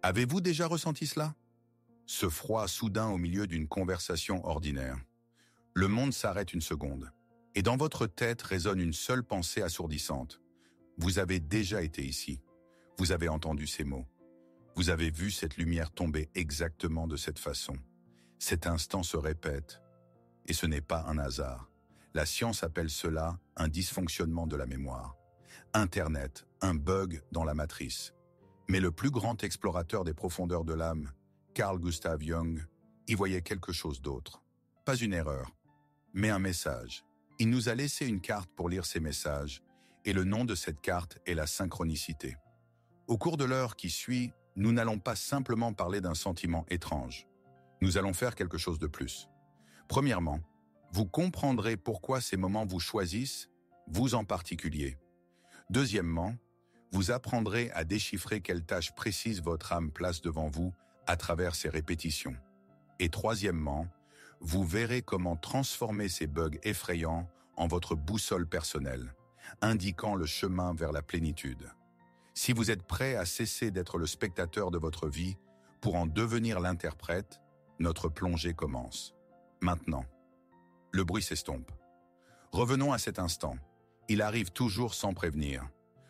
Avez-vous déjà ressenti cela? Ce froid soudain au milieu d'une conversation ordinaire. Le monde s'arrête une seconde. Et dans votre tête résonne une seule pensée assourdissante. Vous avez déjà été ici. Vous avez entendu ces mots. Vous avez vu cette lumière tomber exactement de cette façon. Cet instant se répète. Et ce n'est pas un hasard. La science appelle cela un dysfonctionnement de la mémoire. Internet, un bug dans la matrice. Mais le plus grand explorateur des profondeurs de l'âme, Carl Gustav Jung, y voyait quelque chose d'autre. Pas une erreur, mais un message. Il nous a laissé une carte pour lire ces messages, et le nom de cette carte est la synchronicité. Au cours de l'heure qui suit, nous n'allons pas simplement parler d'un sentiment étrange. Nous allons faire quelque chose de plus. Premièrement, vous comprendrez pourquoi ces moments vous choisissent, vous en particulier. Deuxièmement, vous apprendrez à déchiffrer quelle tâche précise votre âme place devant vous à travers ces répétitions. Et troisièmement, vous verrez comment transformer ces bugs effrayants en votre boussole personnelle, indiquant le chemin vers la plénitude. Si vous êtes prêt à cesser d'être le spectateur de votre vie pour en devenir l'interprète, notre plongée commence. Maintenant, le bruit s'estompe. Revenons à cet instant. Il arrive toujours sans prévenir,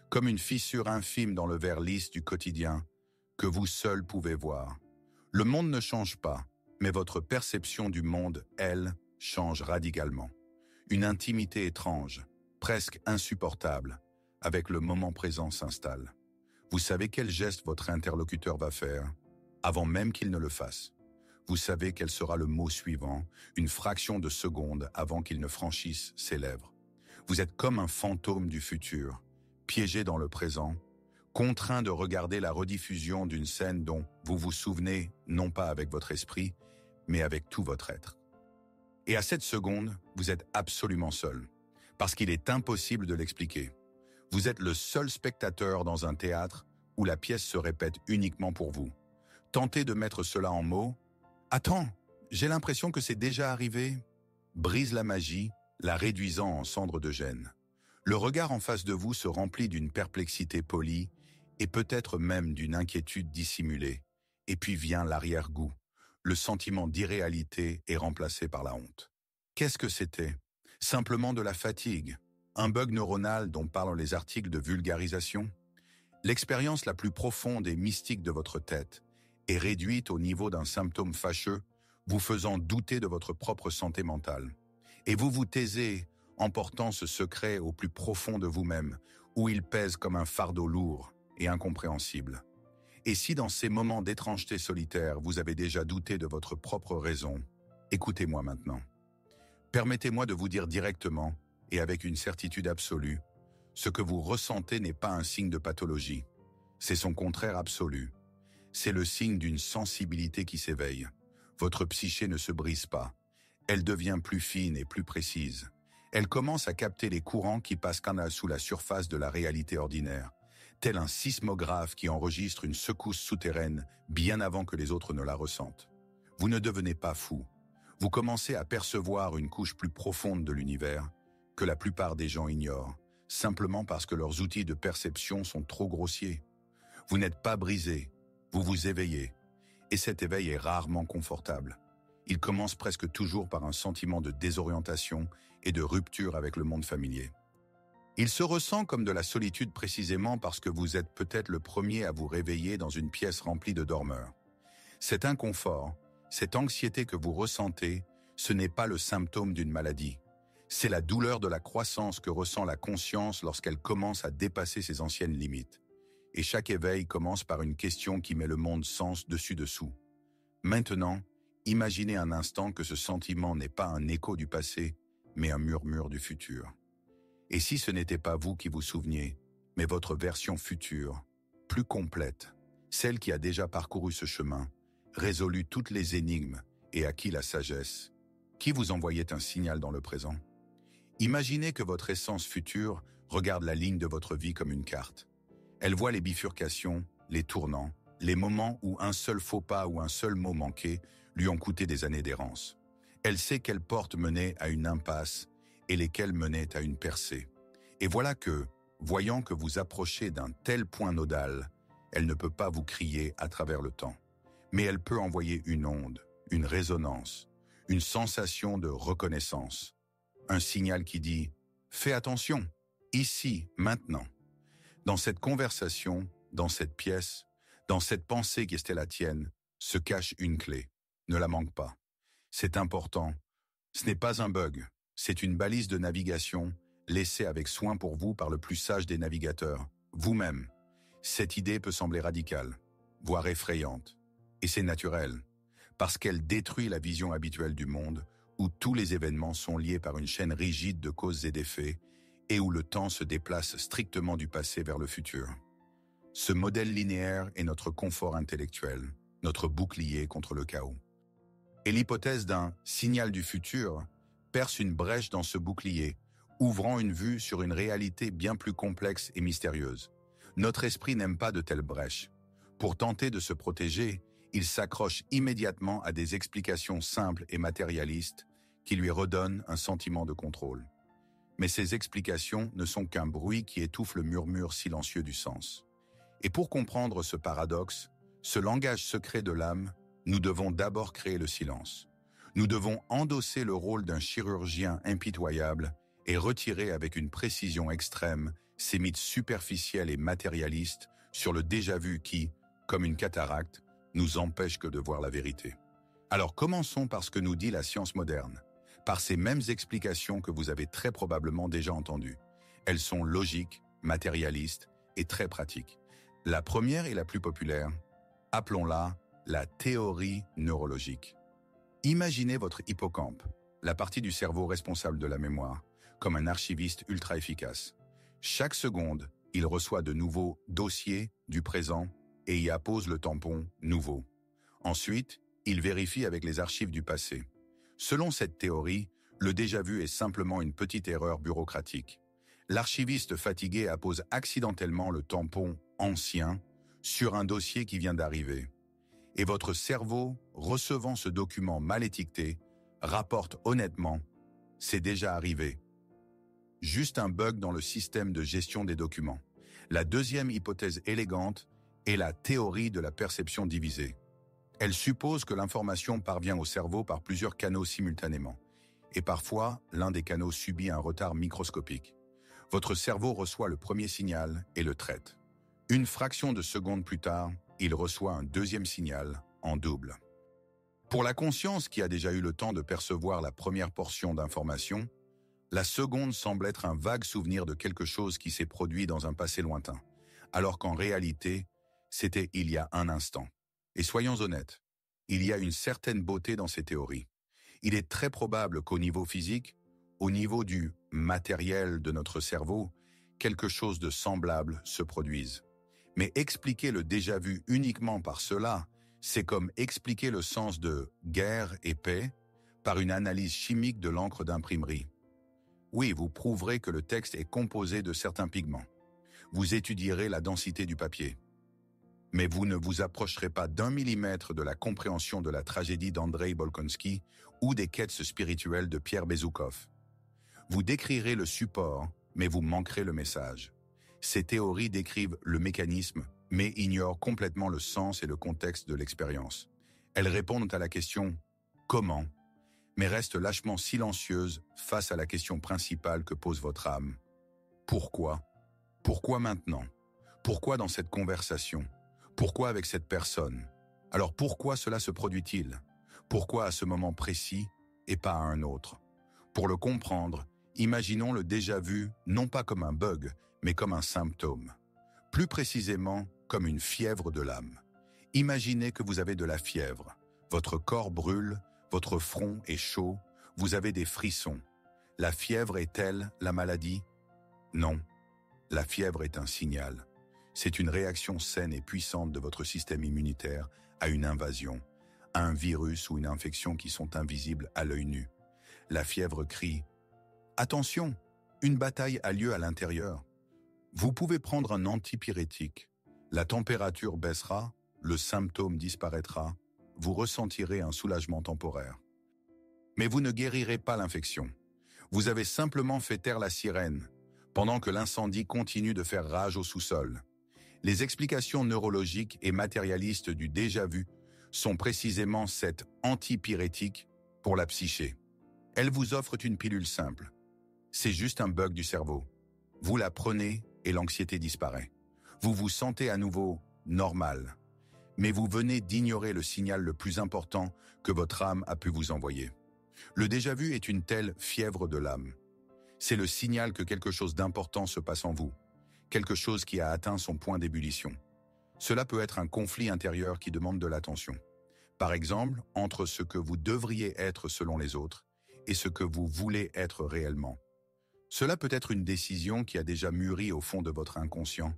comme une fissure infime dans le verre lisse du quotidien que vous seul pouvez voir. Le monde ne change pas, mais votre perception du monde, elle, change radicalement. Une intimité étrange, presque insupportable, avec le moment présent s'installe. Vous savez quel geste votre interlocuteur va faire, avant même qu'il ne le fasse. Vous savez quel sera le mot suivant, une fraction de seconde avant qu'il ne franchisse ses lèvres. Vous êtes comme un fantôme du futur, piégé dans le présent, contraint de regarder la rediffusion d'une scène dont vous vous souvenez non pas avec votre esprit, mais avec tout votre être. Et à cette seconde, vous êtes absolument seul, parce qu'il est impossible de l'expliquer. Vous êtes le seul spectateur dans un théâtre où la pièce se répète uniquement pour vous. Tentez de mettre cela en mots. « Attends, j'ai l'impression que c'est déjà arrivé », brise la magie, la réduisant en cendres de gêne. Le regard en face de vous se remplit d'une perplexité polie et peut-être même d'une inquiétude dissimulée. Et puis vient l'arrière-goût. Le sentiment d'irréalité est remplacé par la honte. Qu'est-ce que c'était? Simplement de la fatigue, un bug neuronal dont parlent les articles de vulgarisation? L'expérience la plus profonde et mystique de votre tête est réduite au niveau d'un symptôme fâcheux, vous faisant douter de votre propre santé mentale. Et vous vous taisez en portant ce secret au plus profond de vous-même, où il pèse comme un fardeau lourd et incompréhensible. Et si dans ces moments d'étrangeté solitaire, vous avez déjà douté de votre propre raison, écoutez-moi maintenant. Permettez-moi de vous dire directement, et avec une certitude absolue, ce que vous ressentez n'est pas un signe de pathologie. C'est son contraire absolu. C'est le signe d'une sensibilité qui s'éveille. Votre psyché ne se brise pas. Elle devient plus fine et plus précise. Elle commence à capter les courants qui passent sous la surface de la réalité ordinaire, tel un sismographe qui enregistre une secousse souterraine bien avant que les autres ne la ressentent. Vous ne devenez pas fou. Vous commencez à percevoir une couche plus profonde de l'univers que la plupart des gens ignorent, simplement parce que leurs outils de perception sont trop grossiers. Vous n'êtes pas brisé, vous vous éveillez, et cet éveil est rarement confortable. Il commence presque toujours par un sentiment de désorientation et de rupture avec le monde familier. Il se ressent comme de la solitude précisément parce que vous êtes peut-être le premier à vous réveiller dans une pièce remplie de dormeurs. Cet inconfort, cette anxiété que vous ressentez, ce n'est pas le symptôme d'une maladie. C'est la douleur de la croissance que ressent la conscience lorsqu'elle commence à dépasser ses anciennes limites. Et chaque éveil commence par une question qui met le monde sens dessus-dessous. Maintenant, imaginez un instant que ce sentiment n'est pas un écho du passé, mais un murmure du futur. Et si ce n'était pas vous qui vous souveniez, mais votre version future, plus complète, celle qui a déjà parcouru ce chemin, résolu toutes les énigmes et acquis la sagesse, qui vous envoyait un signal dans le présent? Imaginez que votre essence future regarde la ligne de votre vie comme une carte. Elle voit les bifurcations, les tournants, les moments où un seul faux pas ou un seul mot manqué lui ont coûté des années d'errance. Elle sait quelles portes menaient à une impasse et lesquelles menaient à une percée. Et voilà que, voyant que vous approchez d'un tel point nodal, Elle ne peut pas vous crier à travers le temps. Mais elle peut envoyer une onde, une résonance, une sensation de reconnaissance. Un signal qui dit « Fais attention, ici, maintenant ». Dans cette conversation, dans cette pièce, dans cette pensée qui était la tienne, se cache une clé. Ne la manque pas. C'est important. Ce n'est pas un bug. C'est une balise de navigation laissée avec soin pour vous par le plus sage des navigateurs, vous-même. Cette idée peut sembler radicale, voire effrayante. Et c'est naturel, parce qu'elle détruit la vision habituelle du monde, où tous les événements sont liés par une chaîne rigide de causes et d'effets, et où le temps se déplace strictement du passé vers le futur. Ce modèle linéaire est notre confort intellectuel, notre bouclier contre le chaos. Et l'hypothèse d'un « signal du futur » perce une brèche dans ce bouclier, ouvrant une vue sur une réalité bien plus complexe et mystérieuse. Notre esprit n'aime pas de telles brèches. Pour tenter de se protéger, il s'accroche immédiatement à des explications simples et matérialistes qui lui redonnent un sentiment de contrôle. Mais ces explications ne sont qu'un bruit qui étouffe le murmure silencieux du sens. Et pour comprendre ce paradoxe, ce langage secret de l'âme, nous devons d'abord créer le silence. Nous devons endosser le rôle d'un chirurgien impitoyable et retirer avec une précision extrême ces mythes superficiels et matérialistes sur le déjà-vu qui, comme une cataracte, nous empêche que de voir la vérité. Alors commençons par ce que nous dit la science moderne, par ces mêmes explications que vous avez très probablement déjà entendues. Elles sont logiques, matérialistes et très pratiques. La première et la plus populaire, appelons-la la théorie neurologique. Imaginez votre hippocampe, la partie du cerveau responsable de la mémoire, comme un archiviste ultra efficace. Chaque seconde, il reçoit de nouveaux dossiers du présent et y appose le tampon « nouveau ». Ensuite, il vérifie avec les archives du passé. Selon cette théorie, le déjà-vu est simplement une petite erreur bureaucratique. L'archiviste fatigué appose accidentellement le tampon « ancien » sur un dossier qui vient d'arriver. Et votre cerveau, recevant ce document mal étiqueté, rapporte honnêtement « c'est déjà arrivé ». Juste un bug dans le système de gestion des documents. La deuxième hypothèse élégante est la théorie de la perception divisée. Elle suppose que l'information parvient au cerveau par plusieurs canaux simultanément. Et parfois, l'un des canaux subit un retard microscopique. Votre cerveau reçoit le premier signal et le traite. Une fraction de seconde plus tard, il reçoit un deuxième signal en double. Pour la conscience qui a déjà eu le temps de percevoir la première portion d'information, la seconde semble être un vague souvenir de quelque chose qui s'est produit dans un passé lointain, alors qu'en réalité, c'était il y a un instant. Et soyons honnêtes, il y a une certaine beauté dans ces théories. Il est très probable qu'au niveau physique, au niveau du matériel de notre cerveau, quelque chose de semblable se produise. Mais expliquer le déjà-vu uniquement par cela, c'est comme expliquer le sens de « guerre et paix » par une analyse chimique de l'encre d'imprimerie. Oui, vous prouverez que le texte est composé de certains pigments. Vous étudierez la densité du papier. Mais vous ne vous approcherez pas d'1 millimètre de la compréhension de la tragédie d'Andrei Bolkonsky ou des quêtes spirituelles de Pierre Bezoukov. Vous décrirez le support, mais vous manquerez le message. Ces théories décrivent le mécanisme, mais ignorent complètement le sens et le contexte de l'expérience. Elles répondent à la question « Comment ?», mais restent lâchement silencieuses face à la question principale que pose votre âme. Pourquoi ? Pourquoi maintenant ? Pourquoi dans cette conversation ? Pourquoi avec cette personne ? Alors pourquoi cela se produit-il ? Pourquoi à ce moment précis et pas à un autre ? Pour le comprendre, imaginons le déjà-vu non pas comme un bug, mais comme un symptôme. Plus précisément, comme une fièvre de l'âme. Imaginez que vous avez de la fièvre. Votre corps brûle, votre front est chaud, vous avez des frissons. La fièvre est-elle la maladie ? Non. La fièvre est un signal. C'est une réaction saine et puissante de votre système immunitaire à une invasion, à un virus ou une infection qui sont invisibles à l'œil nu. La fièvre crie « Attention, une bataille a lieu à l'intérieur ». Vous pouvez prendre un antipyrétique. La température baissera, le symptôme disparaîtra, vous ressentirez un soulagement temporaire. Mais vous ne guérirez pas l'infection. Vous avez simplement fait taire la sirène, pendant que l'incendie continue de faire rage au sous-sol. Les explications neurologiques et matérialistes du déjà-vu sont précisément cette antipyrétique pour la psyché. Elles vous offrent une pilule simple. C'est juste un bug du cerveau. Vous la prenez et l'anxiété disparaît. Vous vous sentez à nouveau normal. Mais vous venez d'ignorer le signal le plus important que votre âme a pu vous envoyer. Le déjà-vu est une telle fièvre de l'âme. C'est le signal que quelque chose d'important se passe en vous, quelque chose qui a atteint son point d'ébullition. Cela peut être un conflit intérieur qui demande de l'attention. Par exemple, entre ce que vous devriez être selon les autres et ce que vous voulez être réellement. Cela peut être une décision qui a déjà mûri au fond de votre inconscient,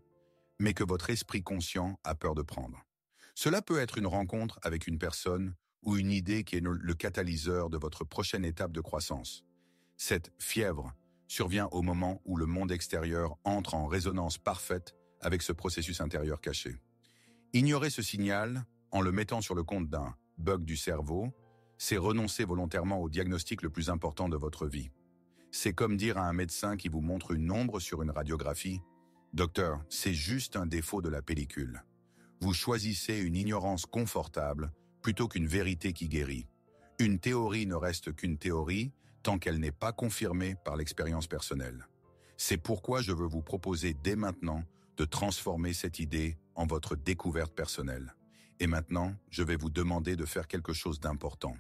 mais que votre esprit conscient a peur de prendre. Cela peut être une rencontre avec une personne ou une idée qui est le catalyseur de votre prochaine étape de croissance. Cette fièvre survient au moment où le monde extérieur entre en résonance parfaite avec ce processus intérieur caché. Ignorer ce signal, en le mettant sur le compte d'un bug du cerveau, c'est renoncer volontairement au diagnostic le plus important de votre vie. C'est comme dire à un médecin qui vous montre une ombre sur une radiographie « Docteur, c'est juste un défaut de la pellicule ». Vous choisissez une ignorance confortable plutôt qu'une vérité qui guérit. Une théorie ne reste qu'une théorie tant qu'elle n'est pas confirmée par l'expérience personnelle. C'est pourquoi je veux vous proposer dès maintenant de transformer cette idée en votre découverte personnelle. Et maintenant, je vais vous demander de faire quelque chose d'important.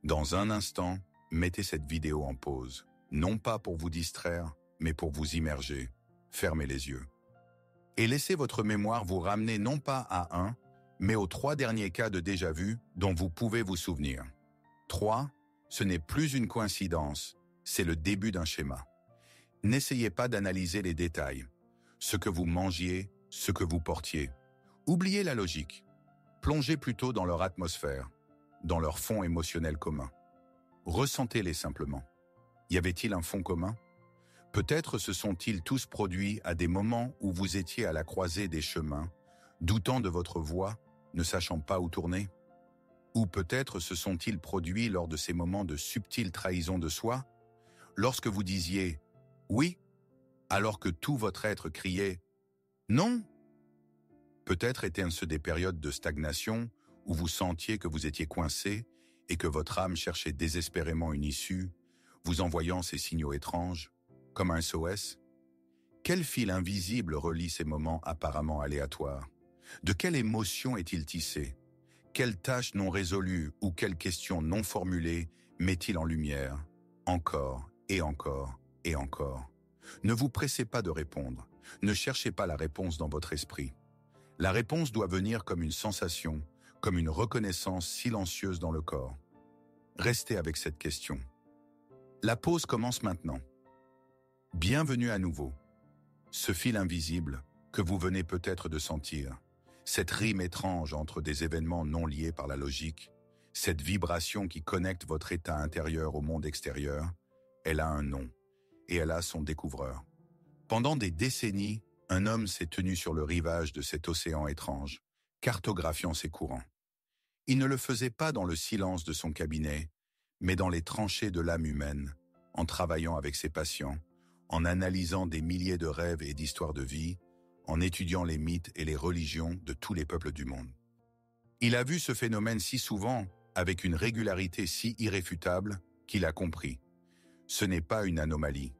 Dans un instant, mettez cette vidéo en pause. Non pas pour vous distraire, mais pour vous immerger. Fermez les yeux. Et laissez votre mémoire vous ramener non pas à un, mais aux 3 derniers cas de déjà-vu dont vous pouvez vous souvenir. 3, ce n'est plus une coïncidence, c'est le début d'un schéma. N'essayez pas d'analyser les détails, ce que vous mangiez, ce que vous portiez. Oubliez la logique. Plongez plutôt dans leur atmosphère, dans leur fond émotionnel commun. Ressentez-les simplement. Y avait-il un fond commun ? Peut-être se sont-ils tous produits à des moments où vous étiez à la croisée des chemins, doutant de votre voie, ne sachant pas où tourner ? Ou peut-être se sont-ils produits lors de ces moments de subtile trahison de soi, lorsque vous disiez « oui », alors que tout votre être criait « non ». Peut-être étaient-ce des périodes de stagnation où vous sentiez que vous étiez coincé et que votre âme cherchait désespérément une issue, vous envoyant ces signaux étranges, comme un SOS. Quel fil invisible relie ces moments apparemment aléatoires? De quelle émotion est-il tissé? Quelle tâche non résolue ou quelle question non formulée met-il en lumière? Encore et encore et encore. Ne vous pressez pas de répondre. Ne cherchez pas la réponse dans votre esprit. La réponse doit venir comme une sensation, comme une reconnaissance silencieuse dans le corps. Restez avec cette question. La pause commence maintenant. Bienvenue à nouveau. Ce fil invisible que vous venez peut-être de sentir, cette rime étrange entre des événements non liés par la logique, cette vibration qui connecte votre état intérieur au monde extérieur, elle a un nom et elle a son découvreur. Pendant des décennies, un homme s'est tenu sur le rivage de cet océan étrange, cartographiant ses courants. Il ne le faisait pas dans le silence de son cabinet, mais dans les tranchées de l'âme humaine, en travaillant avec ses patients, en analysant des milliers de rêves et d'histoires de vie, en étudiant les mythes et les religions de tous les peuples du monde. Il a vu ce phénomène si souvent, avec une régularité si irréfutable, qu'il a compris. Ce n'est pas une anomalie,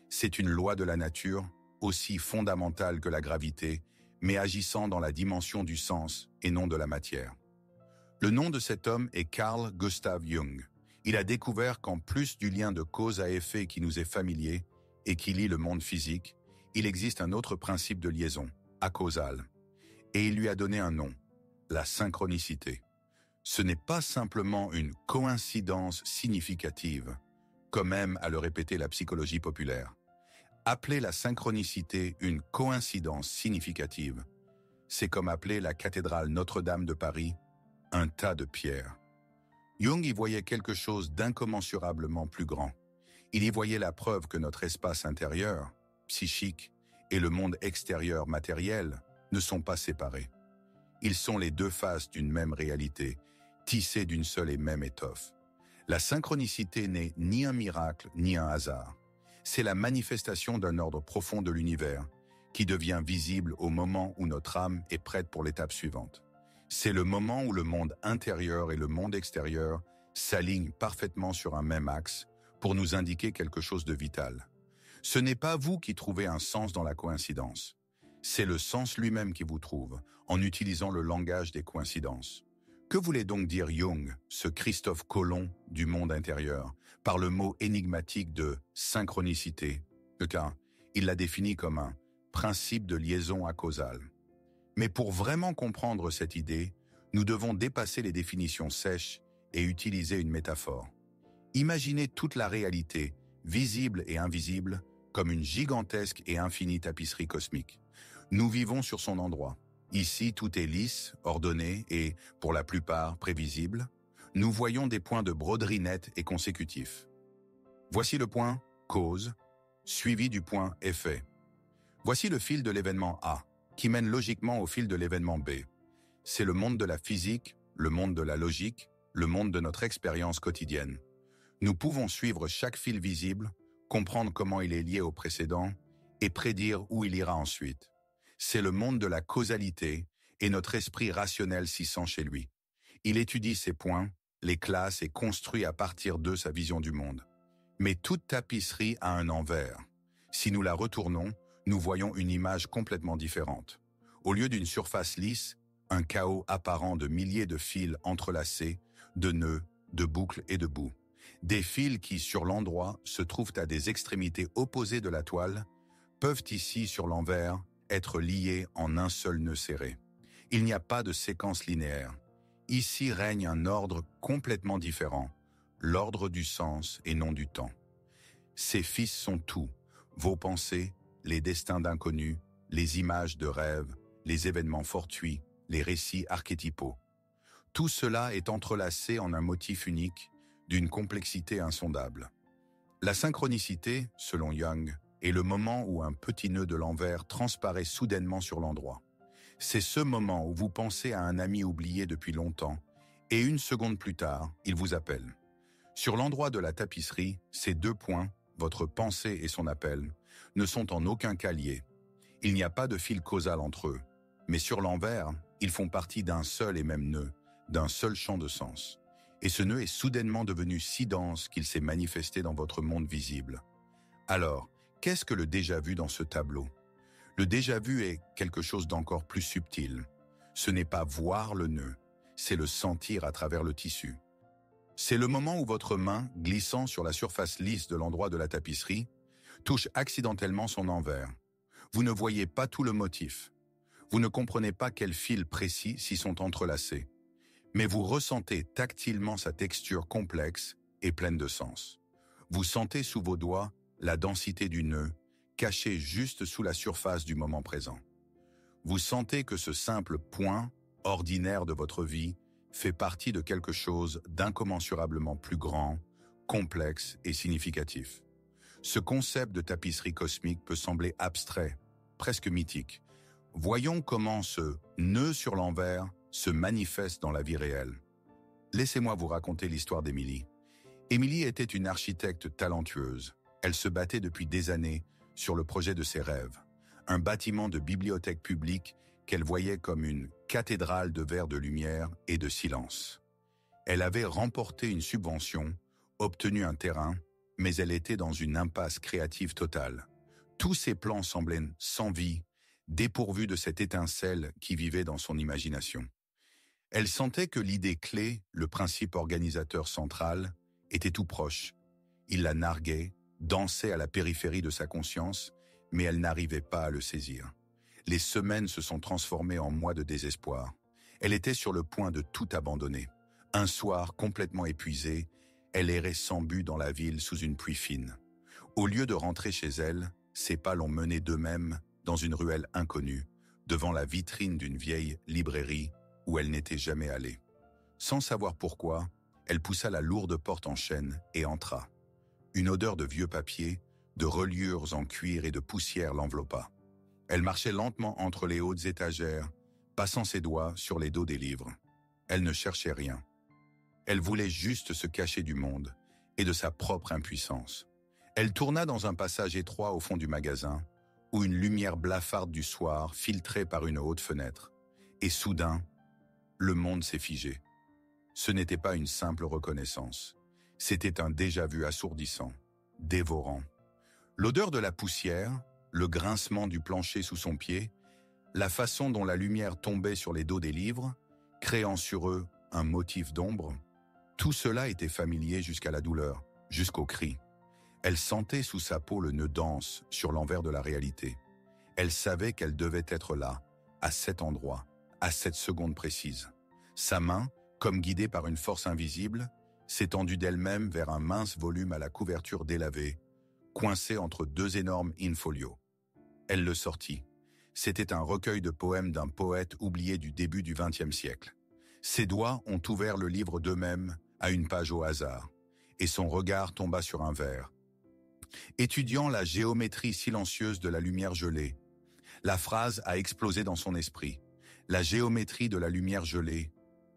c'est une loi de la nature, aussi fondamentale que la gravité, mais agissant dans la dimension du sens et non de la matière. Le nom de cet homme est Carl Gustav Jung. Il a découvert qu'en plus du lien de cause à effet qui nous est familier et qui lie le monde physique, il existe un autre principe de liaison, acausal. Et il lui a donné un nom, la synchronicité. Ce n'est pas simplement une coïncidence significative, comme aime à le répéter la psychologie populaire. Appeler la synchronicité une coïncidence significative, c'est comme appeler la cathédrale Notre-Dame de Paris un tas de pierres. Jung y voyait quelque chose d'incommensurablement plus grand. Il y voyait la preuve que notre espace intérieur, psychique, et le monde extérieur matériel ne sont pas séparés. Ils sont les deux faces d'une même réalité, tissées d'une seule et même étoffe. La synchronicité n'est ni un miracle ni un hasard. C'est la manifestation d'un ordre profond de l'univers qui devient visible au moment où notre âme est prête pour l'étape suivante. C'est le moment où le monde intérieur et le monde extérieur s'alignent parfaitement sur un même axe pour nous indiquer quelque chose de vital. Ce n'est pas vous qui trouvez un sens dans la coïncidence. C'est le sens lui-même qui vous trouve, en utilisant le langage des coïncidences. Que voulait donc dire Jung, ce Christophe Colomb du monde intérieur, par le mot énigmatique de synchronicité, car il l'a défini comme un principe de liaison acausale. Mais pour vraiment comprendre cette idée, nous devons dépasser les définitions sèches et utiliser une métaphore. Imaginez toute la réalité, visible et invisible, comme une gigantesque et infinie tapisserie cosmique. Nous vivons sur son endroit. Ici, tout est lisse, ordonné et, pour la plupart, prévisible. Nous voyons des points de broderie nets et consécutifs. Voici le point cause, suivi du point effet. Voici le fil de l'événement A, qui mène logiquement au fil de l'événement B. C'est le monde de la physique, le monde de la logique, le monde de notre expérience quotidienne. Nous pouvons suivre chaque fil visible, comprendre comment il est lié au précédent et prédire où il ira ensuite. C'est le monde de la causalité et notre esprit rationnel s'y sent chez lui. Il étudie ces points, les classe et construit à partir d'eux sa vision du monde. Mais toute tapisserie a un envers. Si nous la retournons, nous voyons une image complètement différente. Au lieu d'une surface lisse, un chaos apparent de milliers de fils entrelacés, de nœuds, de boucles et de bouts. Des fils qui, sur l'endroit, se trouvent à des extrémités opposées de la toile, peuvent ici, sur l'envers, être liés en un seul nœud serré. Il n'y a pas de séquence linéaire. Ici règne un ordre complètement différent, l'ordre du sens et non du temps. Ces fils sont tout, vos pensées, les destins d'inconnus, les images de rêves, les événements fortuits, les récits archétypaux. Tout cela est entrelacé en un motif unique, d'une complexité insondable. La synchronicité, selon Jung, est le moment où un petit nœud de l'envers transparaît soudainement sur l'endroit. C'est ce moment où vous pensez à un ami oublié depuis longtemps, et une seconde plus tard, il vous appelle. Sur l'endroit de la tapisserie, ces deux points, votre pensée et son appel, ne sont en aucun cas liés. Il n'y a pas de fil causal entre eux, mais sur l'envers, ils font partie d'un seul et même nœud, d'un seul champ de sens. Et ce nœud est soudainement devenu si dense qu'il s'est manifesté dans votre monde visible. Alors, qu'est-ce que le déjà-vu dans ce tableau? Le déjà-vu est quelque chose d'encore plus subtil. Ce n'est pas voir le nœud, c'est le sentir à travers le tissu. C'est le moment où votre main, glissant sur la surface lisse de l'endroit de la tapisserie, touche accidentellement son envers. Vous ne voyez pas tout le motif. Vous ne comprenez pas quels fils précis s'y sont entrelacés. Mais vous ressentez tactilement sa texture complexe et pleine de sens. Vous sentez sous vos doigts la densité du nœud, caché juste sous la surface du moment présent. Vous sentez que ce simple point, ordinaire de votre vie, fait partie de quelque chose d'incommensurablement plus grand, complexe et significatif. Ce concept de tapisserie cosmique peut sembler abstrait, presque mythique. Voyons comment ce nœud sur l'envers se manifeste dans la vie réelle. Laissez-moi vous raconter l'histoire d'Émilie. Émilie était une architecte talentueuse. Elle se battait depuis des années sur le projet de ses rêves, un bâtiment de bibliothèque publique qu'elle voyait comme une cathédrale de verre de lumière et de silence. Elle avait remporté une subvention, obtenu un terrain, mais elle était dans une impasse créative totale. Tous ses plans semblaient sans vie, dépourvus de cette étincelle qui vivait dans son imagination. Elle sentait que l'idée clé, le principe organisateur central, était tout proche. Il la narguait, dansait à la périphérie de sa conscience, mais elle n'arrivait pas à le saisir. Les semaines se sont transformées en mois de désespoir. Elle était sur le point de tout abandonner. Un soir, complètement épuisée, elle errait sans but dans la ville sous une pluie fine. Au lieu de rentrer chez elle, ses pas l'ont menée d'eux-mêmes dans une ruelle inconnue, devant la vitrine d'une vieille librairie où elle n'était jamais allée. Sans savoir pourquoi, elle poussa la lourde porte en chêne et entra. Une odeur de vieux papier, de reliures en cuir et de poussière l'enveloppa. Elle marchait lentement entre les hautes étagères, passant ses doigts sur les dos des livres. Elle ne cherchait rien. Elle voulait juste se cacher du monde et de sa propre impuissance. Elle tourna dans un passage étroit au fond du magasin, ou une lumière blafarde du soir filtrée par une haute fenêtre. Et soudain, le monde s'est figé. Ce n'était pas une simple reconnaissance. C'était un déjà-vu assourdissant, dévorant. L'odeur de la poussière, le grincement du plancher sous son pied, la façon dont la lumière tombait sur les dos des livres, créant sur eux un motif d'ombre, tout cela était familier jusqu'à la douleur, jusqu'au cri. Elle sentait sous sa peau le nœud dense sur l'envers de la réalité. Elle savait qu'elle devait être là, à cet endroit, à cette seconde précise. Sa main, comme guidée par une force invisible, s'étendue d'elle-même vers un mince volume à la couverture délavée, coincé entre deux énormes in-folios. Elle le sortit. C'était un recueil de poèmes d'un poète oublié du début du XXe siècle. Ses doigts ont ouvert le livre d'eux-mêmes à une page au hasard, et son regard tomba sur un vers. Étudiant la géométrie silencieuse de la lumière gelée, la phrase a explosé dans son esprit. La géométrie de la lumière gelée,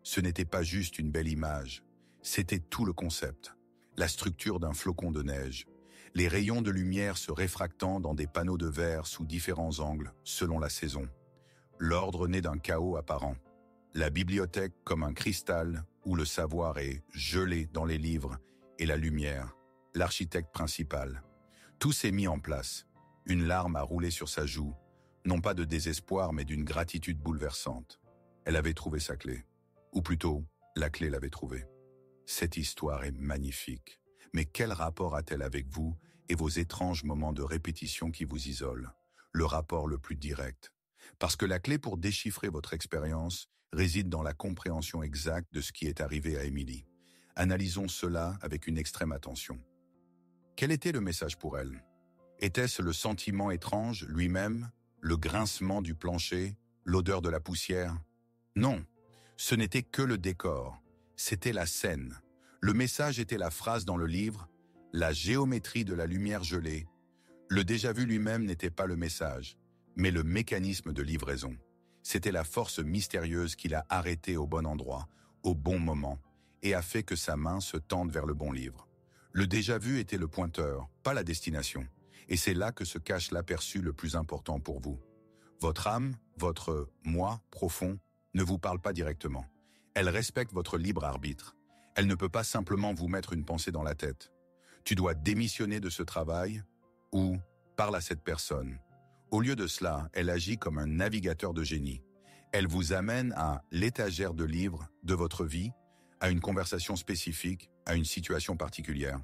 ce n'était pas juste une belle image, c'était tout le concept. La structure d'un flocon de neige, les rayons de lumière se réfractant dans des panneaux de verre sous différents angles, selon la saison. L'ordre né d'un chaos apparent. La bibliothèque comme un cristal où le savoir est gelé dans les livres et la lumière, l'architecte principal. Tout s'est mis en place. Une larme a roulé sur sa joue, non pas de désespoir mais d'une gratitude bouleversante. Elle avait trouvé sa clé. Ou plutôt, la clé l'avait trouvée. Cette histoire est magnifique. Mais quel rapport a-t-elle avec vous et vos étranges moments de répétition qui vous isolent? Le rapport le plus direct. Parce que la clé pour déchiffrer votre expérience réside dans la compréhension exacte de ce qui est arrivé à Émilie. Analysons cela avec une extrême attention. Quel était le message pour elle? Était-ce le sentiment étrange lui-même, le grincement du plancher, l'odeur de la poussière? Non, ce n'était que le décor. C'était la scène. Le message était la phrase dans le livre, la géométrie de la lumière gelée. Le déjà-vu lui-même n'était pas le message, mais le mécanisme de livraison. C'était la force mystérieuse qui l'a arrêté au bon endroit, au bon moment, et a fait que sa main se tende vers le bon livre. Le déjà-vu était le pointeur, pas la destination, et c'est là que se cache l'aperçu le plus important pour vous. Votre âme, votre moi profond, ne vous parle pas directement. Elle respecte votre libre arbitre. Elle ne peut pas simplement vous mettre une pensée dans la tête. Tu dois démissionner de ce travail ou parle à cette personne. Au lieu de cela, elle agit comme un navigateur de génie. Elle vous amène à l'étagère de livres de votre vie, à une conversation spécifique, à une situation particulière.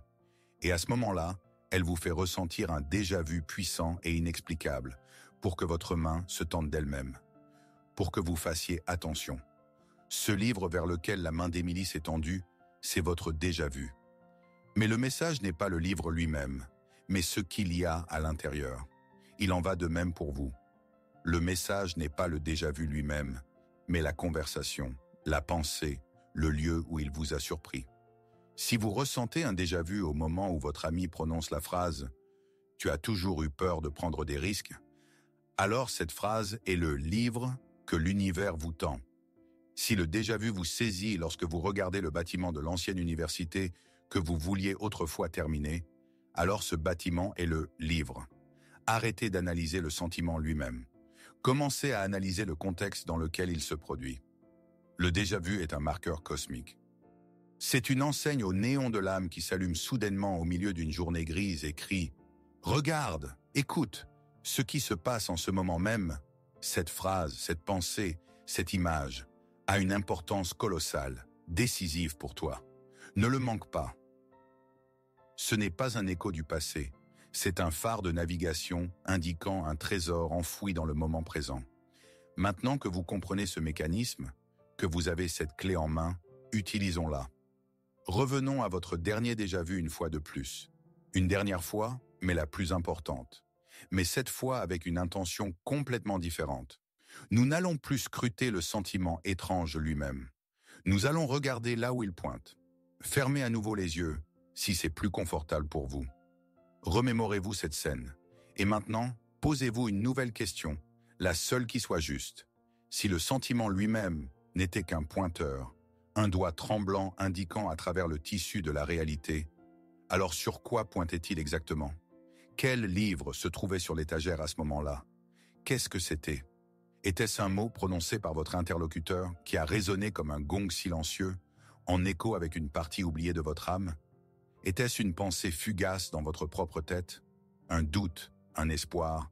Et à ce moment-là, elle vous fait ressentir un déjà-vu puissant et inexplicable pour que votre main se tende d'elle-même, pour que vous fassiez attention. Ce livre vers lequel la main d'Émilie s'est tendue, c'est votre déjà-vu. Mais le message n'est pas le livre lui-même, mais ce qu'il y a à l'intérieur. Il en va de même pour vous. Le message n'est pas le déjà-vu lui-même, mais la conversation, la pensée, le lieu où il vous a surpris. Si vous ressentez un déjà-vu au moment où votre ami prononce la phrase « Tu as toujours eu peur de prendre des risques », alors cette phrase est le livre que l'univers vous tend. Si le déjà-vu vous saisit lorsque vous regardez le bâtiment de l'ancienne université que vous vouliez autrefois terminer, alors ce bâtiment est le livre. Arrêtez d'analyser le sentiment lui-même. Commencez à analyser le contexte dans lequel il se produit. Le déjà-vu est un marqueur cosmique. C'est une enseigne au néon de l'âme qui s'allume soudainement au milieu d'une journée grise et crie « Regarde, écoute, ce qui se passe en ce moment même, cette phrase, cette pensée, cette image, a une importance colossale, décisive pour toi. Ne le manque pas. » Ce n'est pas un écho du passé, c'est un phare de navigation indiquant un trésor enfoui dans le moment présent. Maintenant que vous comprenez ce mécanisme, que vous avez cette clé en main, utilisons-la. Revenons à votre dernier déjà-vu une fois de plus. Une dernière fois, mais la plus importante. Mais cette fois avec une intention complètement différente. Nous n'allons plus scruter le sentiment étrange lui-même. Nous allons regarder là où il pointe. Fermez à nouveau les yeux, si c'est plus confortable pour vous. Remémorez-vous cette scène. Et maintenant, posez-vous une nouvelle question, la seule qui soit juste. Si le sentiment lui-même n'était qu'un pointeur, un doigt tremblant indiquant à travers le tissu de la réalité, alors sur quoi pointait-il exactement? Quel livre se trouvait sur l'étagère à ce moment-là? Qu'est-ce que c'était? Était-ce un mot prononcé par votre interlocuteur qui a résonné comme un gong silencieux, en écho avec une partie oubliée de votre âme? Était-ce une pensée fugace dans votre propre tête? Un doute, un espoir,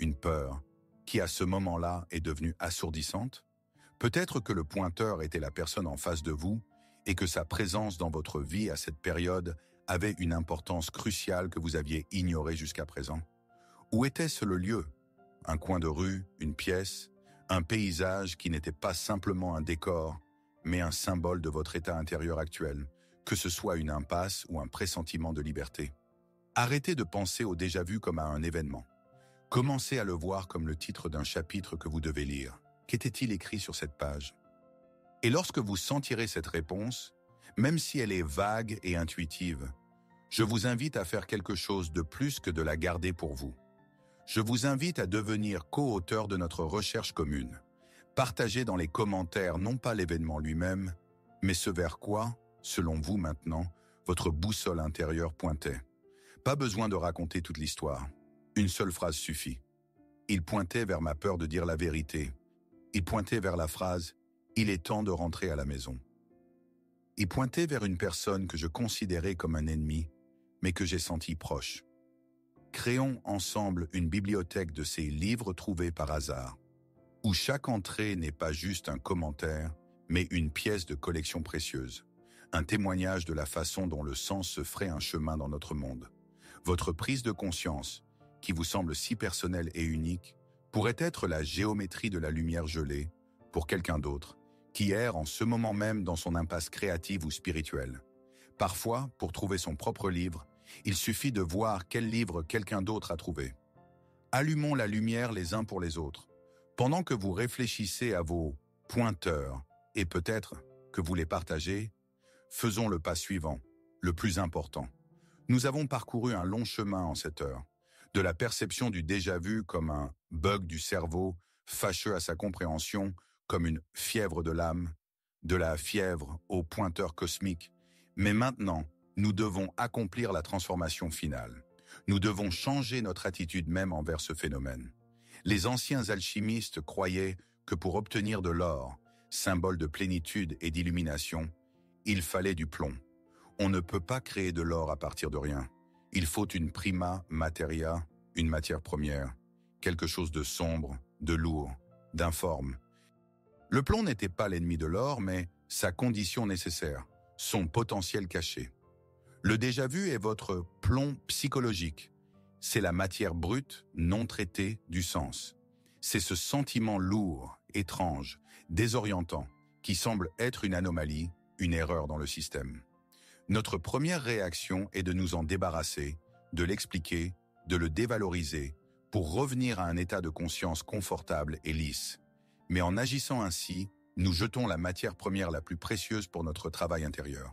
une peur, qui à ce moment-là est devenue assourdissante? Peut-être que le pointeur était la personne en face de vous et que sa présence dans votre vie à cette période avait une importance cruciale que vous aviez ignorée jusqu'à présent. Où était-ce le lieu? Un coin de rue, une pièce, un paysage qui n'était pas simplement un décor, mais un symbole de votre état intérieur actuel, que ce soit une impasse ou un pressentiment de liberté. Arrêtez de penser au déjà-vu comme à un événement. Commencez à le voir comme le titre d'un chapitre que vous devez lire. Qu'était-il écrit sur cette page? Et lorsque vous sentirez cette réponse, même si elle est vague et intuitive, je vous invite à faire quelque chose de plus que de la garder pour vous. Je vous invite à devenir co-auteur de notre recherche commune. Partagez dans les commentaires non pas l'événement lui-même, mais ce vers quoi, selon vous maintenant, votre boussole intérieure pointait. Pas besoin de raconter toute l'histoire. Une seule phrase suffit. Il pointait vers ma peur de dire la vérité. Il pointait vers la phrase « Il est temps de rentrer à la maison ». Il pointait vers une personne que je considérais comme un ennemi, mais que j'ai senti proche. Créons ensemble une bibliothèque de ces livres trouvés par hasard, où chaque entrée n'est pas juste un commentaire, mais une pièce de collection précieuse, un témoignage de la façon dont le sens se ferait un chemin dans notre monde. Votre prise de conscience, qui vous semble si personnelle et unique, pourrait être la géométrie de la lumière gelée pour quelqu'un d'autre, qui erre en ce moment même dans son impasse créative ou spirituelle. Parfois, pour trouver son propre livre, il suffit de voir quel livre quelqu'un d'autre a trouvé. Allumons la lumière les uns pour les autres. Pendant que vous réfléchissez à vos pointeurs, et peut-être que vous les partagez, faisons le pas suivant, le plus important. Nous avons parcouru un long chemin en cette heure, de la perception du déjà-vu comme un bug du cerveau, fâcheux à sa compréhension, comme une fièvre de l'âme, de la fièvre au pointeur cosmique. Mais maintenant, nous devons accomplir la transformation finale. Nous devons changer notre attitude même envers ce phénomène. Les anciens alchimistes croyaient que pour obtenir de l'or, symbole de plénitude et d'illumination, il fallait du plomb. On ne peut pas créer de l'or à partir de rien. Il faut une prima materia, une matière première, quelque chose de sombre, de lourd, d'informe. Le plomb n'était pas l'ennemi de l'or, mais sa condition nécessaire, son potentiel caché. Le déjà-vu est votre plomb psychologique. C'est la matière brute, non traitée, du sens. C'est ce sentiment lourd, étrange, désorientant, qui semble être une anomalie, une erreur dans le système. Notre première réaction est de nous en débarrasser, de l'expliquer, de le dévaloriser, pour revenir à un état de conscience confortable et lisse. Mais en agissant ainsi, nous jetons la matière première la plus précieuse pour notre travail intérieur.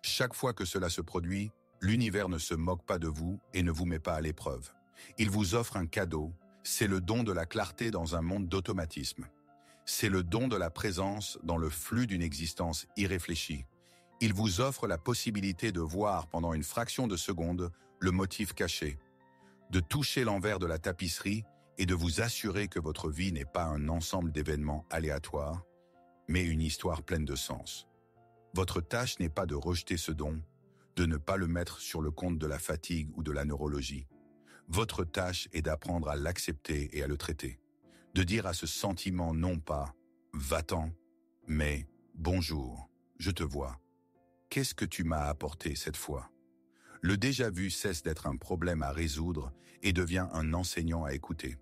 Chaque fois que cela se produit, l'univers ne se moque pas de vous et ne vous met pas à l'épreuve. Il vous offre un cadeau, c'est le don de la clarté dans un monde d'automatisme. C'est le don de la présence dans le flux d'une existence irréfléchie. Il vous offre la possibilité de voir pendant une fraction de seconde le motif caché, de toucher l'envers de la tapisserie et de vous assurer que votre vie n'est pas un ensemble d'événements aléatoires, mais une histoire pleine de sens. Votre tâche n'est pas de rejeter ce don, de ne pas le mettre sur le compte de la fatigue ou de la neurologie. Votre tâche est d'apprendre à l'accepter et à le traiter. De dire à ce sentiment non pas « va-t'en », mais « bonjour, je te vois ». Qu'est-ce que tu m'as apporté cette fois? Le déjà-vu cesse d'être un problème à résoudre et devient un enseignant à écouter.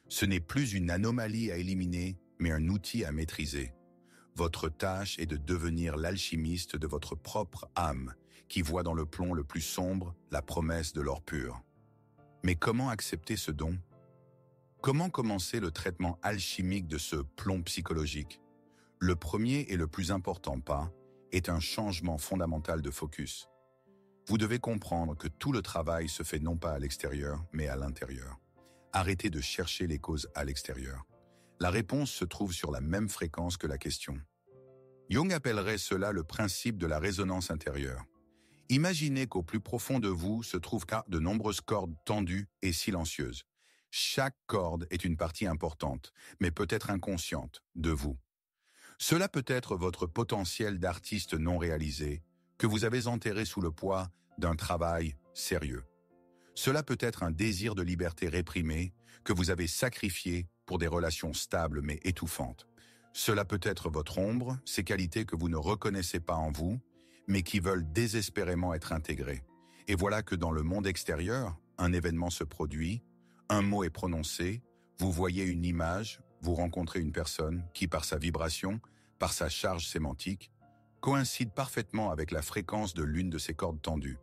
Ce n'est plus une anomalie à éliminer, mais un outil à maîtriser. Votre tâche est de devenir l'alchimiste de votre propre âme, qui voit dans le plomb le plus sombre la promesse de l'or pur. Mais comment accepter ce don? Comment commencer le traitement alchimique de ce plomb psychologique? Le premier et le plus important pas est un changement fondamental de focus. Vous devez comprendre que tout le travail se fait non pas à l'extérieur, mais à l'intérieur. Arrêtez de chercher les causes à l'extérieur. La réponse se trouve sur la même fréquence que la question. Jung appellerait cela le principe de la résonance intérieure. Imaginez qu'au plus profond de vous se trouvent de nombreuses cordes tendues et silencieuses. Chaque corde est une partie importante, mais peut-être inconsciente, de vous. Cela peut être votre potentiel d'artiste non réalisé, que vous avez enterré sous le poids d'un travail sérieux. Cela peut être un désir de liberté réprimé que vous avez sacrifié pour des relations stables mais étouffantes. Cela peut être votre ombre, ces qualités que vous ne reconnaissez pas en vous, mais qui veulent désespérément être intégrées. Et voilà que dans le monde extérieur, un événement se produit, un mot est prononcé, vous voyez une image, vous rencontrez une personne qui, par sa vibration, par sa charge sémantique, coïncide parfaitement avec la fréquence de l'une de ces cordes tendues.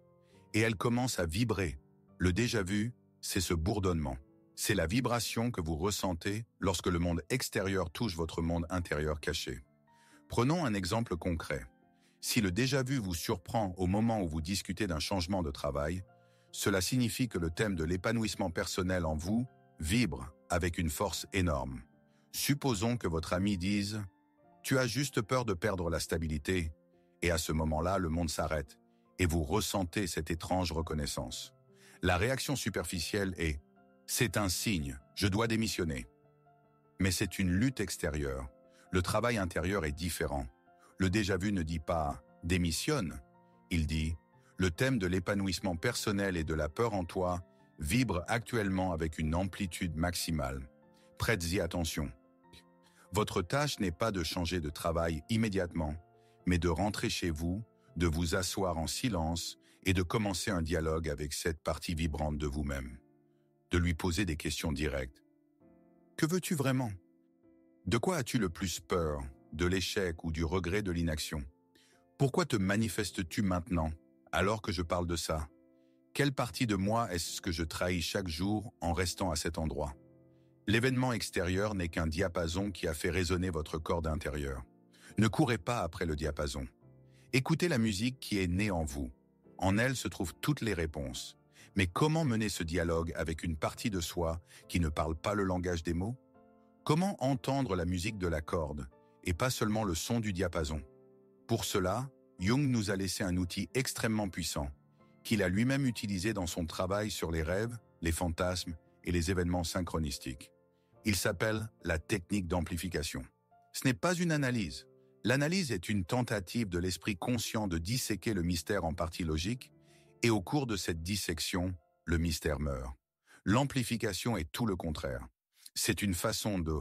Et elle commence à vibrer. Le déjà-vu, c'est ce bourdonnement. C'est la vibration que vous ressentez lorsque le monde extérieur touche votre monde intérieur caché. Prenons un exemple concret. Si le déjà-vu vous surprend au moment où vous discutez d'un changement de travail, cela signifie que le thème de l'épanouissement personnel en vous vibre avec une force énorme. Supposons que votre ami dise « Tu as juste peur de perdre la stabilité » et à ce moment-là, le monde s'arrête et vous ressentez cette étrange reconnaissance. La réaction superficielle est « C'est un signe, je dois démissionner ». Mais c'est une lutte extérieure. Le travail intérieur est différent. Le déjà-vu ne dit pas « démissionne », il dit « Le thème de l'épanouissement personnel et de la peur en toi vibre actuellement avec une amplitude maximale. Prêtes-y attention. » Votre tâche n'est pas de changer de travail immédiatement, mais de rentrer chez vous, de vous asseoir en silence et de commencer un dialogue avec cette partie vibrante de vous-même. De lui poser des questions directes. Que veux-tu vraiment? De quoi as-tu le plus peur? De l'échec ou du regret de l'inaction? Pourquoi te manifestes-tu maintenant, alors que je parle de ça? Quelle partie de moi est-ce que je trahis chaque jour en restant à cet endroit? L'événement extérieur n'est qu'un diapason qui a fait résonner votre corde intérieure. Ne courez pas après le diapason. Écoutez la musique qui est née en vous. En elle se trouvent toutes les réponses. Mais comment mener ce dialogue avec une partie de soi qui ne parle pas le langage des mots? Comment entendre la musique de la corde et pas seulement le son du diapason? Pour cela, Jung nous a laissé un outil extrêmement puissant, qu'il a lui-même utilisé dans son travail sur les rêves, les fantasmes et les événements synchronistiques. Il s'appelle la technique d'amplification. Ce n'est pas une analyse. L'analyse est une tentative de l'esprit conscient de disséquer le mystère en parties logiques, et au cours de cette dissection, le mystère meurt. L'amplification est tout le contraire. C'est une façon de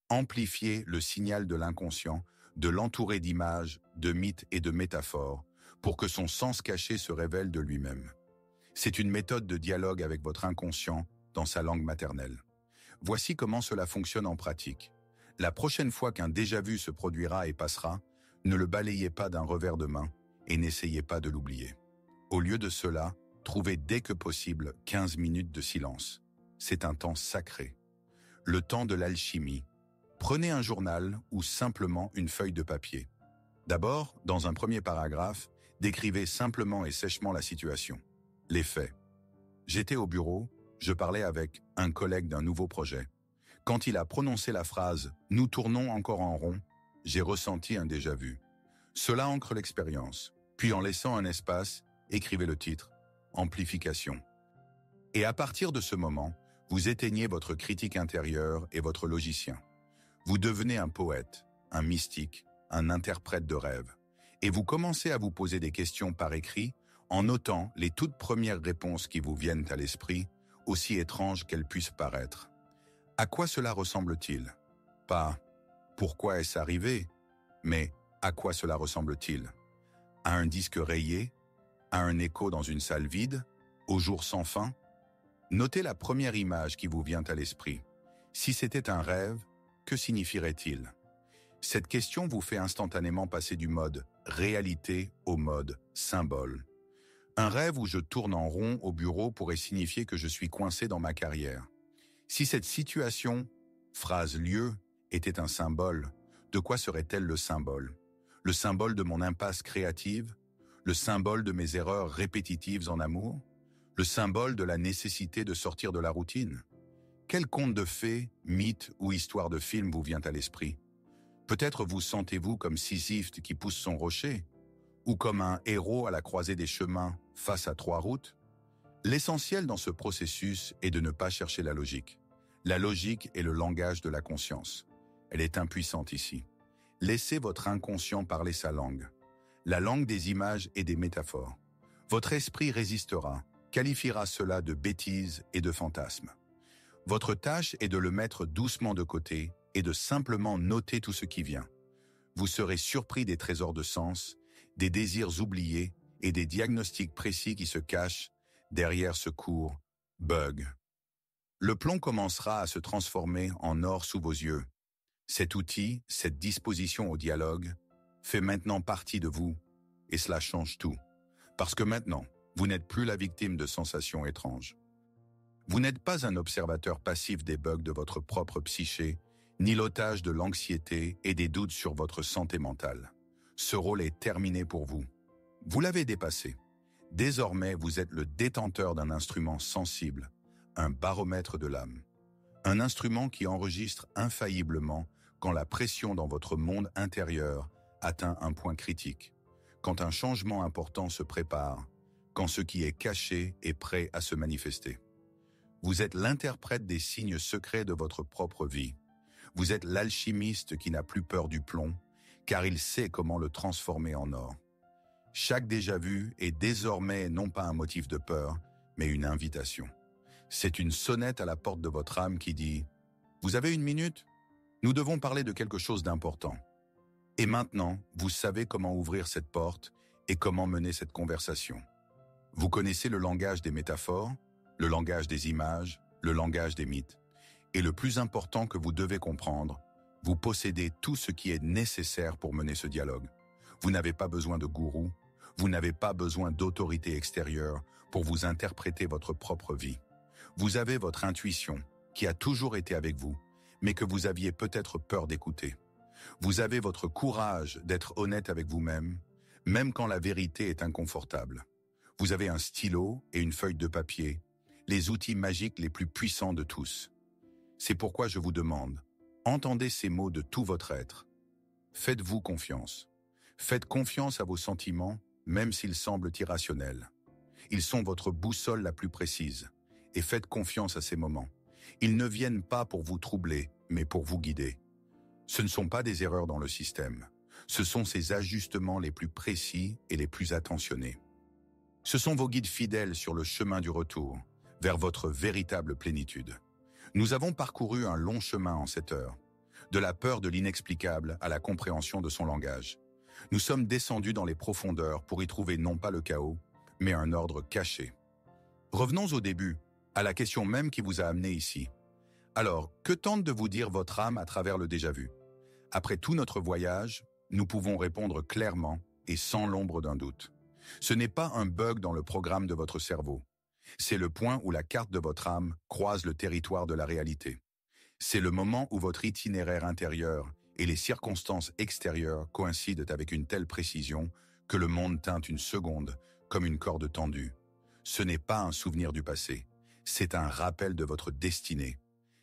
amplifier le signal de l'inconscient, de l'entourer d'images, de mythes et de métaphores, pour que son sens caché se révèle de lui-même. C'est une méthode de dialogue avec votre inconscient dans sa langue maternelle. Voici comment cela fonctionne en pratique. La prochaine fois qu'un déjà-vu se produira et passera, ne le balayez pas d'un revers de main et n'essayez pas de l'oublier. Au lieu de cela, trouvez dès que possible 15 minutes de silence. C'est un temps sacré. Le temps de l'alchimie. Prenez un journal ou simplement une feuille de papier. D'abord, dans un premier paragraphe, décrivez simplement et sèchement la situation. Les faits. J'étais au bureau, je parlais avec un collègue d'un nouveau projet. Quand il a prononcé la phrase « Nous tournons encore en rond », j'ai ressenti un déjà-vu. Cela ancre l'expérience. Puis en laissant un espace, écrivez le titre « Amplification ». Et à partir de ce moment, vous éteignez votre critique intérieure et votre logicien. Vous devenez un poète, un mystique, un interprète de rêve. Et vous commencez à vous poser des questions par écrit en notant les toutes premières réponses qui vous viennent à l'esprit, aussi étranges qu'elles puissent paraître. À quoi cela ressemble-t-il? Pas « pourquoi est-ce arrivé ?» mais « à quoi cela ressemble-t-il » À un disque rayé? À un écho dans une salle vide? Au jour sans fin? Notez la première image qui vous vient à l'esprit. Si c'était un rêve, que signifierait-il? Cette question vous fait instantanément passer du mode réalité au mode symbole. Un rêve où je tourne en rond au bureau pourrait signifier que je suis coincé dans ma carrière. Si cette situation, phrase-lieu, était un symbole, de quoi serait-elle le symbole? Le symbole de mon impasse créative? Le symbole de mes erreurs répétitives en amour? Le symbole de la nécessité de sortir de la routine? Quel conte de fées, mythe ou histoire de film vous vient à l'esprit? Peut-être vous sentez-vous comme Sisyphe qui pousse son rocher? ou comme un héros à la croisée des chemins face à 3 routes? L'essentiel dans ce processus est de ne pas chercher la logique. La logique est le langage de la conscience. Elle est impuissante ici. Laissez votre inconscient parler sa langue. La langue des images et des métaphores. Votre esprit résistera, qualifiera cela de bêtises et de fantasmes. Votre tâche est de le mettre doucement de côté et de simplement noter tout ce qui vient. Vous serez surpris des trésors de sens, des désirs oubliés et des diagnostics précis qui se cachent derrière ce court « bug ». Le plomb commencera à se transformer en or sous vos yeux. Cet outil, cette disposition au dialogue, fait maintenant partie de vous, et cela change tout. Parce que maintenant, vous n'êtes plus la victime de sensations étranges. Vous n'êtes pas un observateur passif des bugs de votre propre psyché, ni l'otage de l'anxiété et des doutes sur votre santé mentale. Ce rôle est terminé pour vous. Vous l'avez dépassé. Désormais, vous êtes le détenteur d'un instrument sensible, un baromètre de l'âme. Un instrument qui enregistre infailliblement quand la pression dans votre monde intérieur atteint un point critique, quand un changement important se prépare, quand ce qui est caché est prêt à se manifester. Vous êtes l'interprète des signes secrets de votre propre vie. Vous êtes l'alchimiste qui n'a plus peur du plomb, car il sait comment le transformer en or. Chaque déjà-vu est désormais non pas un motif de peur, mais une invitation. C'est une sonnette à la porte de votre âme qui dit « Vous avez une minute ? Nous devons parler de quelque chose d'important. » Et maintenant, vous savez comment ouvrir cette porte et comment mener cette conversation. Vous connaissez le langage des métaphores, le langage des images, le langage des mythes. Et le plus important que vous devez comprendre, vous possédez tout ce qui est nécessaire pour mener ce dialogue. Vous n'avez pas besoin de gourou, vous n'avez pas besoin d'autorité extérieure pour vous interpréter votre propre vie. Vous avez votre intuition, qui a toujours été avec vous, mais que vous aviez peut-être peur d'écouter. Vous avez votre courage d'être honnête avec vous-même, même quand la vérité est inconfortable. Vous avez un stylo et une feuille de papier, les outils magiques les plus puissants de tous. C'est pourquoi je vous demande, entendez ces mots de tout votre être. Faites-vous confiance. Faites confiance à vos sentiments, même s'ils semblent irrationnels. Ils sont votre boussole la plus précise, et faites confiance à ces moments. Ils ne viennent pas pour vous troubler, mais pour vous guider. Ce ne sont pas des erreurs dans le système. Ce sont ces ajustements les plus précis et les plus attentionnés. Ce sont vos guides fidèles sur le chemin du retour, vers votre véritable plénitude. Nous avons parcouru un long chemin en 7 heures, de la peur de l'inexplicable à la compréhension de son langage. Nous sommes descendus dans les profondeurs pour y trouver non pas le chaos, mais un ordre caché. Revenons au début, à la question même qui vous a amené ici. Alors, que tente de vous dire votre âme à travers le déjà-vu? Après tout notre voyage, nous pouvons répondre clairement et sans l'ombre d'un doute. Ce n'est pas un bug dans le programme de votre cerveau. C'est le point où la carte de votre âme croise le territoire de la réalité. C'est le moment où votre itinéraire intérieur et les circonstances extérieures coïncident avec une telle précision que le monde teinte une seconde comme une corde tendue. Ce n'est pas un souvenir du passé, c'est un rappel de votre destinée.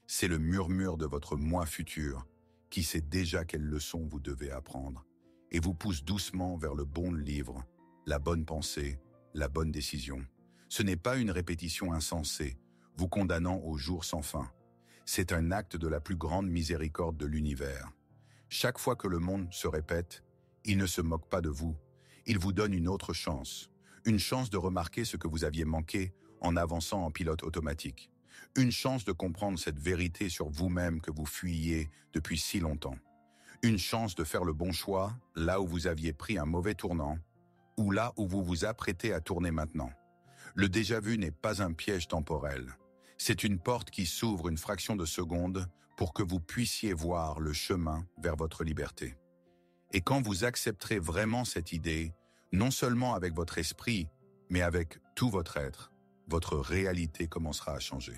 C'est le murmure de votre moi futur qui sait déjà quelles leçons vous devez apprendre et vous pousse doucement vers le bon livre, la bonne pensée, la bonne décision. Ce n'est pas une répétition insensée, vous condamnant au jour sans fin. C'est un acte de la plus grande miséricorde de l'univers. Chaque fois que le monde se répète, il ne se moque pas de vous. Il vous donne une autre chance. Une chance de remarquer ce que vous aviez manqué en avançant en pilote automatique. Une chance de comprendre cette vérité sur vous-même que vous fuyiez depuis si longtemps. Une chance de faire le bon choix là où vous aviez pris un mauvais tournant ou là où vous vous apprêtez à tourner maintenant. Le déjà-vu n'est pas un piège temporel. C'est une porte qui s'ouvre une fraction de seconde pour que vous puissiez voir le chemin vers votre liberté. Et quand vous accepterez vraiment cette idée, non seulement avec votre esprit, mais avec tout votre être, votre réalité commencera à changer.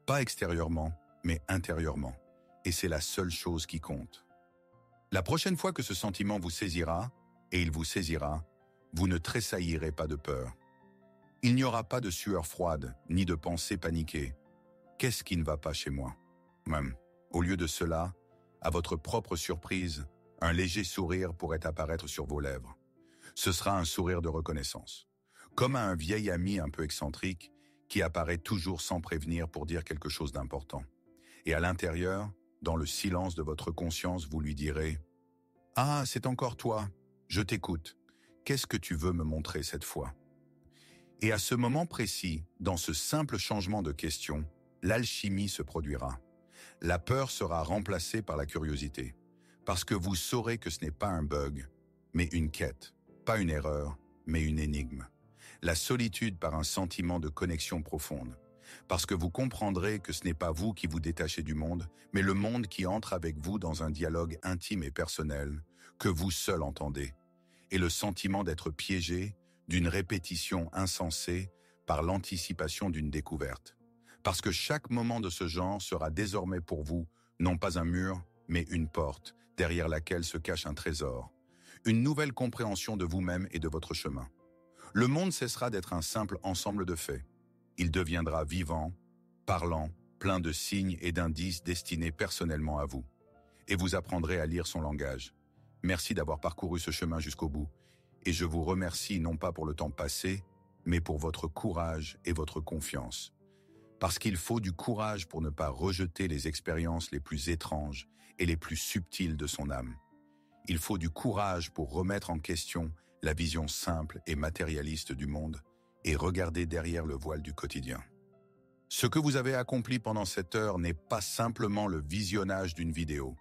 Pas extérieurement, mais intérieurement. Et c'est la seule chose qui compte. La prochaine fois que ce sentiment vous saisira, et il vous saisira, vous ne tressaillirez pas de peur. Il n'y aura pas de sueur froide, ni de pensée paniquée. Qu'est-ce qui ne va pas chez moi? Même, au lieu de cela, à votre propre surprise, un léger sourire pourrait apparaître sur vos lèvres. Ce sera un sourire de reconnaissance. Comme à un vieil ami un peu excentrique qui apparaît toujours sans prévenir pour dire quelque chose d'important. Et à l'intérieur, dans le silence de votre conscience, vous lui direz « Ah, c'est encore toi, je t'écoute. Qu'est-ce que tu veux me montrer cette fois ?» Et à ce moment précis, dans ce simple changement de question, l'alchimie se produira. La peur sera remplacée par la curiosité, parce que vous saurez que ce n'est pas un bug, mais une quête, pas une erreur, mais une énigme. La solitude par un sentiment de connexion profonde, parce que vous comprendrez que ce n'est pas vous qui vous détachez du monde, mais le monde qui entre avec vous dans un dialogue intime et personnel, que vous seul entendez, et le sentiment d'être piégé, d'une répétition insensée par l'anticipation d'une découverte. Parce que chaque moment de ce genre sera désormais pour vous, non pas un mur, mais une porte, derrière laquelle se cache un trésor. Une nouvelle compréhension de vous-même et de votre chemin. Le monde cessera d'être un simple ensemble de faits. Il deviendra vivant, parlant, plein de signes et d'indices destinés personnellement à vous. Et vous apprendrez à lire son langage. Merci d'avoir parcouru ce chemin jusqu'au bout. Et je vous remercie non pas pour le temps passé, mais pour votre courage et votre confiance. Parce qu'il faut du courage pour ne pas rejeter les expériences les plus étranges et les plus subtiles de son âme. Il faut du courage pour remettre en question la vision simple et matérialiste du monde et regarder derrière le voile du quotidien. Ce que vous avez accompli pendant cette heure n'est pas simplement le visionnage d'une vidéo.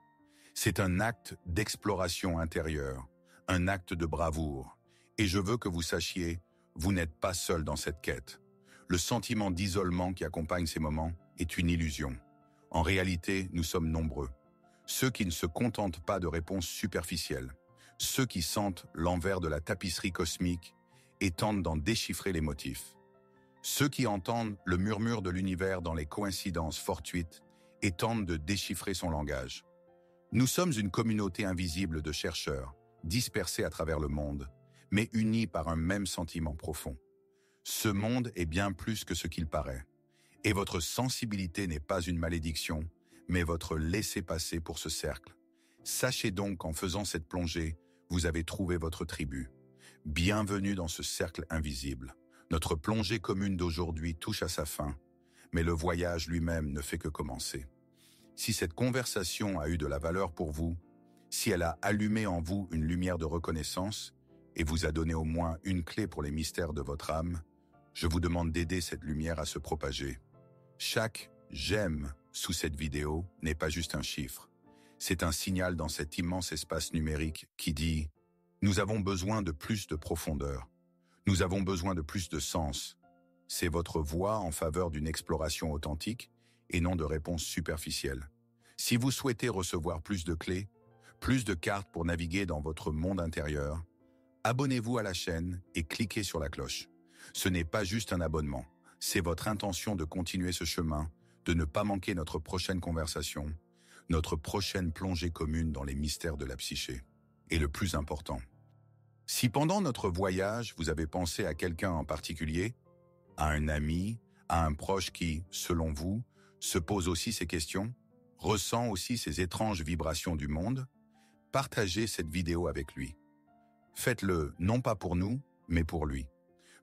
C'est un acte d'exploration intérieure, un acte de bravoure. Et je veux que vous sachiez, vous n'êtes pas seul dans cette quête. Le sentiment d'isolement qui accompagne ces moments est une illusion. En réalité, nous sommes nombreux. Ceux qui ne se contentent pas de réponses superficielles. Ceux qui sentent l'envers de la tapisserie cosmique et tentent d'en déchiffrer les motifs. Ceux qui entendent le murmure de l'univers dans les coïncidences fortuites et tentent de déchiffrer son langage. Nous sommes une communauté invisible de chercheurs, dispersés à travers le monde, mais unis par un même sentiment profond. Ce monde est bien plus que ce qu'il paraît. Et votre sensibilité n'est pas une malédiction, mais votre laissez-passer pour ce cercle. Sachez donc qu'en faisant cette plongée, vous avez trouvé votre tribu. Bienvenue dans ce cercle invisible. Notre plongée commune d'aujourd'hui touche à sa fin, mais le voyage lui-même ne fait que commencer. Si cette conversation a eu de la valeur pour vous, si elle a allumé en vous une lumière de reconnaissance et vous a donné au moins une clé pour les mystères de votre âme, je vous demande d'aider cette lumière à se propager. Chaque « j'aime » sous cette vidéo n'est pas juste un chiffre. C'est un signal dans cet immense espace numérique qui dit « Nous avons besoin de plus de profondeur. Nous avons besoin de plus de sens. » C'est votre voix en faveur d'une exploration authentique et non de réponses superficielles. Si vous souhaitez recevoir plus de clés, plus de cartes pour naviguer dans votre monde intérieur, abonnez-vous à la chaîne et cliquez sur la cloche. Ce n'est pas juste un abonnement, c'est votre intention de continuer ce chemin, de ne pas manquer notre prochaine conversation, notre prochaine plongée commune dans les mystères de la psyché. Et le plus important, si pendant notre voyage vous avez pensé à quelqu'un en particulier, à un ami, à un proche qui, selon vous, se pose aussi ces questions, ressent aussi ces étranges vibrations du monde, partagez cette vidéo avec lui. Faites-le non pas pour nous, mais pour lui.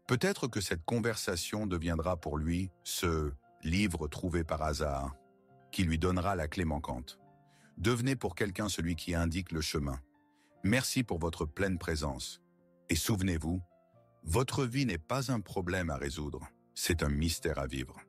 Peut-être que cette conversation deviendra pour lui ce livre trouvé par hasard, qui lui donnera la clé manquante. Devenez pour quelqu'un celui qui indique le chemin. Merci pour votre pleine présence. Et souvenez-vous, votre vie n'est pas un problème à résoudre, c'est un mystère à vivre.